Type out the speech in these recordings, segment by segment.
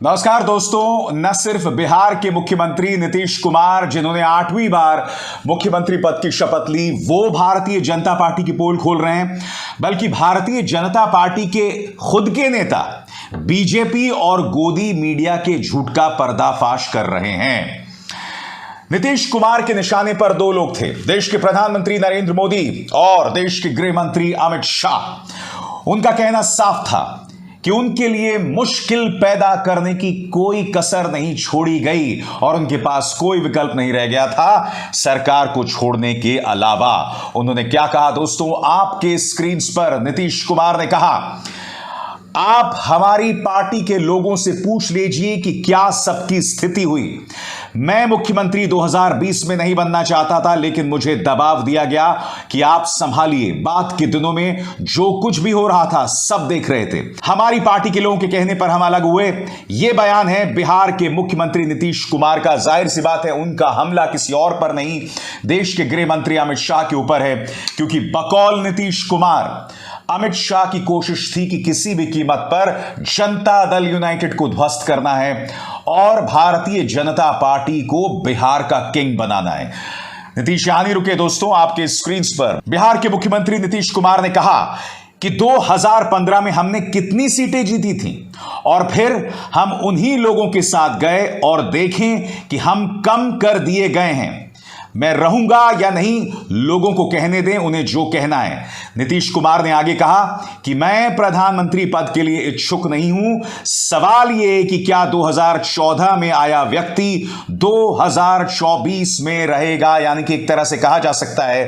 नमस्कार दोस्तों। न सिर्फ बिहार के मुख्यमंत्री नीतीश कुमार, जिन्होंने 8वीं बार मुख्यमंत्री पद की शपथ ली, वो भारतीय जनता पार्टी की पोल खोल रहे हैं, बल्कि भारतीय जनता पार्टी के खुद के नेता बीजेपी और गोदी मीडिया के झूठ का पर्दाफाश कर रहे हैं। नीतीश कुमार के निशाने पर दो लोग थे, देश के प्रधानमंत्री नरेंद्र मोदी और देश के गृह मंत्री अमित शाह। उनका कहना साफ था कि उनके लिए मुश्किल पैदा करने की कोई कसर नहीं छोड़ी गई और उनके पास कोई विकल्प नहीं रह गया था सरकार को छोड़ने के अलावा। उन्होंने क्या कहा दोस्तों, आपके स्क्रीन पर नीतीश कुमार ने कहा, आप हमारी पार्टी के लोगों से पूछ लीजिए कि क्या सबकी स्थिति हुई। मैं मुख्यमंत्री 2020 में नहीं बनना चाहता था, लेकिन मुझे दबाव दिया गया कि आप संभालिए। बात के दिनों में जो कुछ भी हो रहा था सब देख रहे थे। हमारी पार्टी के लोगों के कहने पर हम अलग हुए। यह बयान है बिहार के मुख्यमंत्री नीतीश कुमार का। जाहिर सी बात है, उनका हमला किसी और पर नहीं, देश के गृह मंत्री अमित शाह के ऊपर है, क्योंकि बकौल नीतीश कुमार, अमित शाह की कोशिश थी कि किसी भी कीमत पर जनता दल यूनाइटेड को ध्वस्त करना है और भारतीय जनता पार्टी को बिहार का किंग बनाना है। नीतीश यहां नहीं रुके दोस्तों, आपके स्क्रीन पर बिहार के मुख्यमंत्री नीतीश कुमार ने कहा कि 2015 में हमने कितनी सीटें जीती थी और फिर हम उन्हीं लोगों के साथ गए और देखें कि हम कम कर दिए गए हैं। मैं रहूंगा या नहीं, लोगों को कहने दें, उन्हें जो कहना है। नीतीश कुमार ने आगे कहा कि मैं प्रधानमंत्री पद के लिए इच्छुक नहीं हूं। सवाल यह कि क्या 2014 में आया व्यक्ति 2024 में रहेगा। यानी कि एक तरह से कहा जा सकता है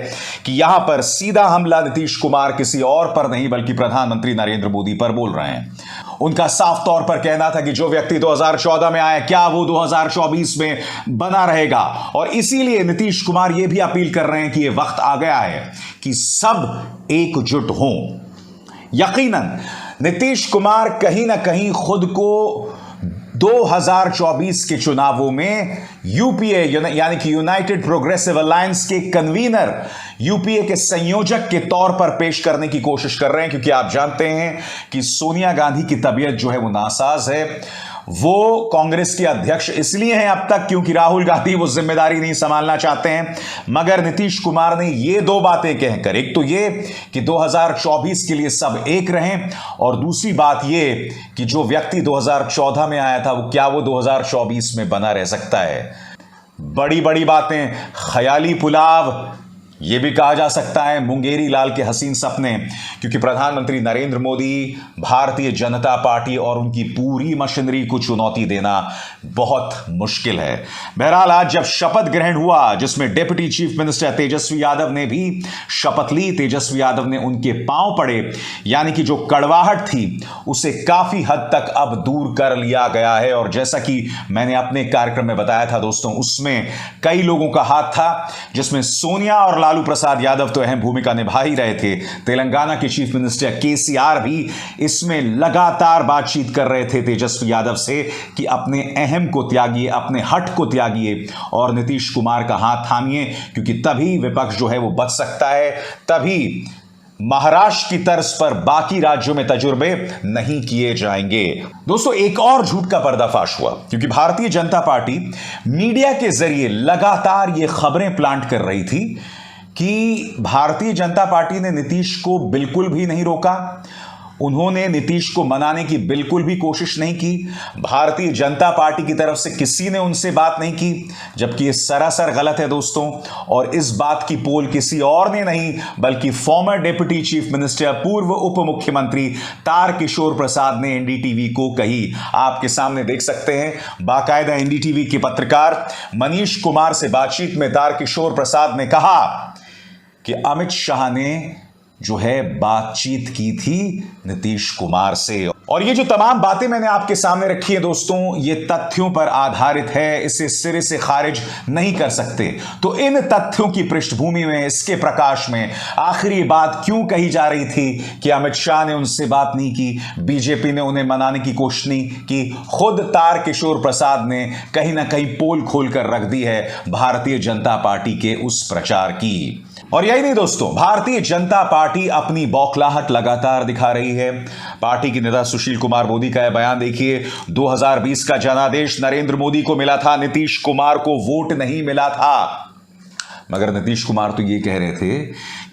कि यहां पर सीधा हमला नीतीश कुमार किसी और पर नहीं बल्कि प्रधानमंत्री नरेंद्र मोदी पर बोल रहे हैं। उनका साफ तौर पर कहना था कि जो व्यक्ति 2014 में आया, क्या वो 2024 में बना रहेगा। और इसीलिए नीतीश कुमार यह भी अपील कर रहे हैं कि यह वक्त आ गया है कि सब एकजुट हों। यकीनन नीतीश कुमार कहीं ना कहीं खुद को 2024 के चुनावों में यूपीए यानी कि यूनाइटेड प्रोग्रेसिव अलायंस के कन्वीनर, यूपीए के संयोजक के तौर पर पेश करने की कोशिश कर रहे हैं, क्योंकि आप जानते हैं कि सोनिया गांधी की तबीयत जो है वो नासाज है। वो कांग्रेस के अध्यक्ष इसलिए हैं अब तक क्योंकि राहुल गांधी वो जिम्मेदारी नहीं संभालना चाहते हैं। मगर नीतीश कुमार ने ये दो बातें कहकर, एक तो ये कि 2024 के लिए सब एक रहें, और दूसरी बात ये कि जो व्यक्ति 2014 में आया था वो क्या वो 2024 में बना रह सकता है। बड़ी बड़ी बातें, ख्याली पुलाव, यह भी कहा जा सकता है मुंगेरी लाल के हसीन सपने, क्योंकि प्रधानमंत्री नरेंद्र मोदी, भारतीय जनता पार्टी और उनकी पूरी मशीनरी को चुनौती देना बहुत मुश्किल है। बहरहाल आज जब शपथ ग्रहण हुआ, जिसमें deputy chief minister Tejashwi Yadav ने भी शपथ ली, तेजस्वी यादव ने उनके पांव पड़े, यानी कि जो कड़वाहट थी उसे काफी हद तक अब दूर कर लिया गया है। और जैसा कि मैंने अपने कार्यक्रम में बताया था दोस्तों, उसमें कई लोगों का हाथ था, जिसमें सोनिया और लालू प्रसाद यादव तो अहम भूमिका निभा ही रहे थे। तेलंगाना के चीफ मिनिस्टर केसीआर भी इसमें लगातार बातचीत कर रहे थे तेजस्वी यादव से कि अपने अहम को त्यागिए, अपने हट को त्यागिए और नीतीश कुमार का हाथ थामिए, क्योंकि तभी विपक्ष जो है वो बच सकता है, तभी महाराष्ट्र की तर्ज पर बाकी राज्यों में तजुर्बे नहीं किए जाएंगे। दोस्तों, एक और झूठ का पर्दाफाश हुआ, क्योंकि भारतीय जनता पार्टी मीडिया के जरिए लगातार ये खबरें प्लांट कर रही थी कि भारतीय जनता पार्टी ने नीतीश को बिल्कुल भी नहीं रोका, उन्होंने नीतीश को मनाने की बिल्कुल भी कोशिश नहीं की, भारतीय जनता पार्टी की तरफ से किसी ने उनसे बात नहीं की, जबकि ये सरासर गलत है दोस्तों। और इस बात की पोल किसी और ने नहीं बल्कि फॉर्मर डिप्टी चीफ मिनिस्टर, पूर्व उप मुख्यमंत्री तारकिशोर प्रसाद ने एनडीटीवी को कही। आपके सामने देख सकते हैं, बाकायदा एनडीटीवी के पत्रकार मनीष कुमार से बातचीत में तारकिशोर प्रसाद ने कहा कि अमित शाह ने जो है बातचीत की थी नीतीश कुमार से। और ये जो तमाम बातें मैंने आपके सामने रखी है दोस्तों, ये तथ्यों पर आधारित है, इसे सिरे से खारिज नहीं कर सकते। तो इन तथ्यों की पृष्ठभूमि में, इसके प्रकाश में आखिर ये बात क्यों कही जा रही थी कि अमित शाह ने उनसे बात नहीं की, बीजेपी ने उन्हें मनाने की कोशिश नहीं की। खुद तारकिशोर प्रसाद ने कहीं ना कहीं पोल खोल कर रख दी है भारतीय जनता पार्टी के उस प्रचार की। और यही नहीं दोस्तों, भारतीय जनता पार्टी अपनी बौखलाहट लगातार दिखा रही है। पार्टी के नेता सुशील कुमार मोदी का यह बयान देखिए, 2020 का जनादेश नरेंद्र मोदी को मिला था, नीतीश कुमार को वोट नहीं मिला था। मगर नीतीश कुमार तो ये कह रहे थे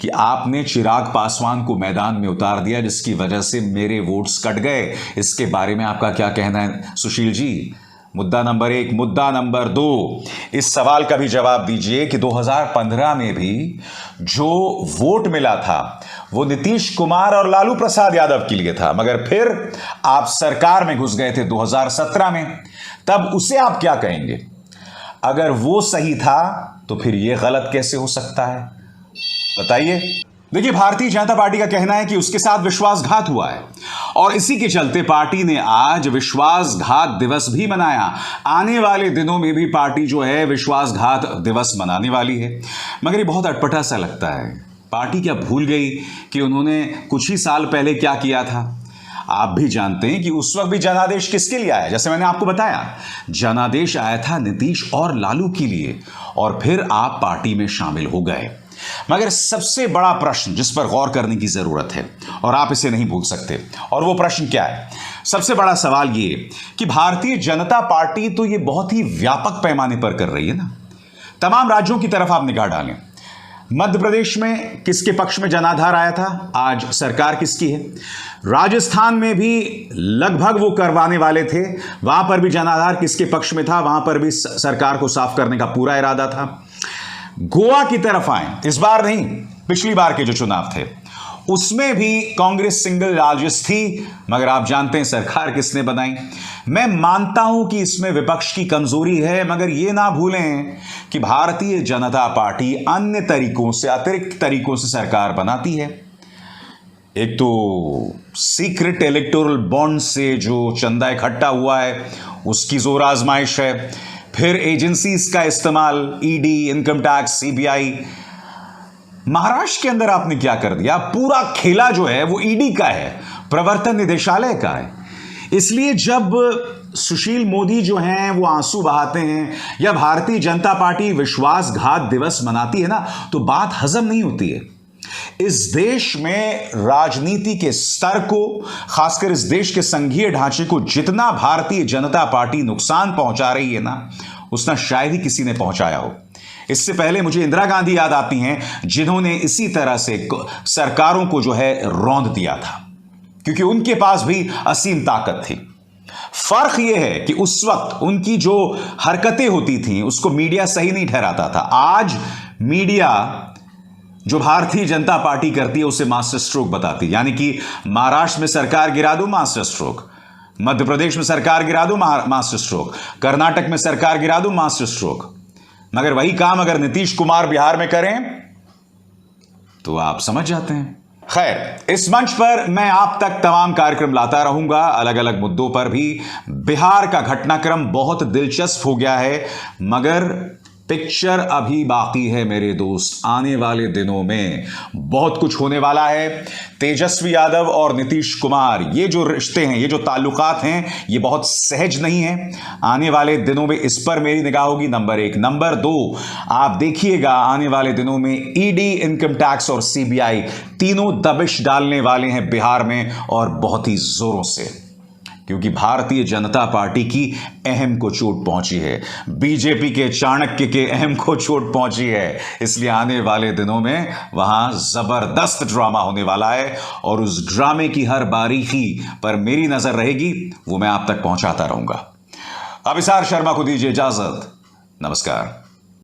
कि आपने चिराग पासवान को मैदान में उतार दिया, जिसकी वजह से मेरे वोट्स कट गए। इसके बारे में आपका क्या कहना है सुशील जी? मुद्दा नंबर 1। मुद्दा नंबर 2, इस सवाल का भी जवाब दीजिए कि 2015 में भी जो वोट मिला था वो नीतीश कुमार और लालू प्रसाद यादव के लिए था, मगर फिर आप सरकार में घुस गए थे 2017 में, तब उसे आप क्या कहेंगे? अगर वो सही था तो फिर ये गलत कैसे हो सकता है, बताइए। देखिए, भारतीय जनता पार्टी का कहना है कि उसके साथ विश्वासघात हुआ है और इसी के चलते पार्टी ने आज विश्वासघात दिवस भी मनाया। आने वाले दिनों में भी पार्टी जो है विश्वासघात दिवस मनाने वाली है। मगर ये बहुत अटपटा सा लगता है। पार्टी क्या भूल गई कि उन्होंने कुछ ही साल पहले क्या किया था? आप भी जानते हैं कि उस वक्त भी जनादेश किसके लिए आया? जैसे मैंने आपको बताया, जनादेश आया था नीतीश और लालू के लिए, और फिर आप पार्टी में शामिल हो गए। मगर सबसे बड़ा प्रश्न जिस पर गौर करने की जरूरत है और आप इसे नहीं भूल सकते, और वो प्रश्न क्या है? सबसे बड़ा सवाल ये कि भारतीय जनता पार्टी तो ये बहुत ही व्यापक पैमाने पर कर रही है ना। तमाम राज्यों की तरफ आप निगाह डालें। मध्य प्रदेश में किसके पक्ष में जनाधार आया था? आज सरकार किसकी है? राजस्थान में भी लगभग वो करवाने वाले थे, वहां पर भी जनाधार किसके पक्ष में था? वहां पर भी सरकार को साफ करने का पूरा इरादा था। गोवा की तरफ आए, इस बार नहीं, पिछली बार के जो चुनाव थे उसमें भी कांग्रेस सिंगल लार्जेस्ट थी, मगर आप जानते हैं सरकार किसने बनाई। मैं मानता हूं कि इसमें विपक्ष की कमजोरी है, मगर यह ना भूलें कि भारतीय जनता पार्टी अन्य तरीकों से, अतिरिक्त तरीकों से सरकार बनाती है। एक तो सीक्रेट इलेक्टोरल बॉन्ड से जो चंदा इकट्ठा हुआ है उसकी जोर आजमाइश है, फिर एजेंसीज का इस्तेमाल, ED, income tax, CBI. Maharashtra के अंदर आपने क्या कर दिया? पूरा खेला जो है वो ईडी का है, प्रवर्तन निदेशालय का है। इसलिए जब सुशील मोदी जो हैं वो आंसू बहाते हैं या भारतीय जनता पार्टी विश्वासघात दिवस मनाती है ना, तो बात हजम नहीं होती है। इस देश में राजनीति के स्तर को, खासकर इस देश के संघीय ढांचे को जितना भारतीय जनता पार्टी नुकसान पहुंचा रही है ना, उतना शायद ही किसी ने पहुंचाया हो। इससे पहले मुझे इंदिरा गांधी याद आती हैं, जिन्होंने इसी तरह से सरकारों को जो है रौंद दिया था, क्योंकि उनके पास भी असीम ताकत थी। फर्क यह है कि उस वक्त उनकी जो हरकतें होती थीं उसको मीडिया सही नहीं ठहराता था। आज मीडिया जो भारतीय जनता पार्टी करती है उसे मास्टर स्ट्रोक बताती है, यानी कि महाराष्ट्र में सरकार गिरा दो, मास्टर स्ट्रोक। मध्य प्रदेश में सरकार गिरा दो, मास्टर स्ट्रोक। कर्नाटक में सरकार गिरा दो, मास्टर स्ट्रोक। मगर वही काम अगर नीतीश कुमार बिहार में करें तो आप समझ जाते हैं। खैर, इस मंच पर मैं आप तक तमाम कार्यक्रम लाता रहूंगा, अलग अलग मुद्दों पर भी। बिहार का घटनाक्रम बहुत दिलचस्प हो गया है, मगर पिक्चर अभी बाकी है मेरे दोस्त। आने वाले दिनों में बहुत कुछ होने वाला है। तेजस्वी यादव और नीतीश कुमार, ये जो रिश्ते हैं, ये जो ताल्लुकात हैं, ये बहुत सहज नहीं है। आने वाले दिनों में इस पर मेरी निगाह होगी, नंबर 1। नंबर 2, आप देखिएगा आने वाले दिनों में ईडी, इनकम टैक्स और सीबीआई तीनों दबिश डालने वाले हैं बिहार में, और बहुत ही जोरों से, क्योंकि भारतीय जनता पार्टी की अहम को चोट पहुंची है, बीजेपी के चाणक्य के अहम को चोट पहुंची है। इसलिए आने वाले दिनों में वहां जबरदस्त ड्रामा होने वाला है, और उस ड्रामे की हर बारीकी पर मेरी नजर रहेगी, वो मैं आप तक पहुंचाता रहूंगा। अभिसार शर्मा को दीजिए इजाजत। नमस्कार।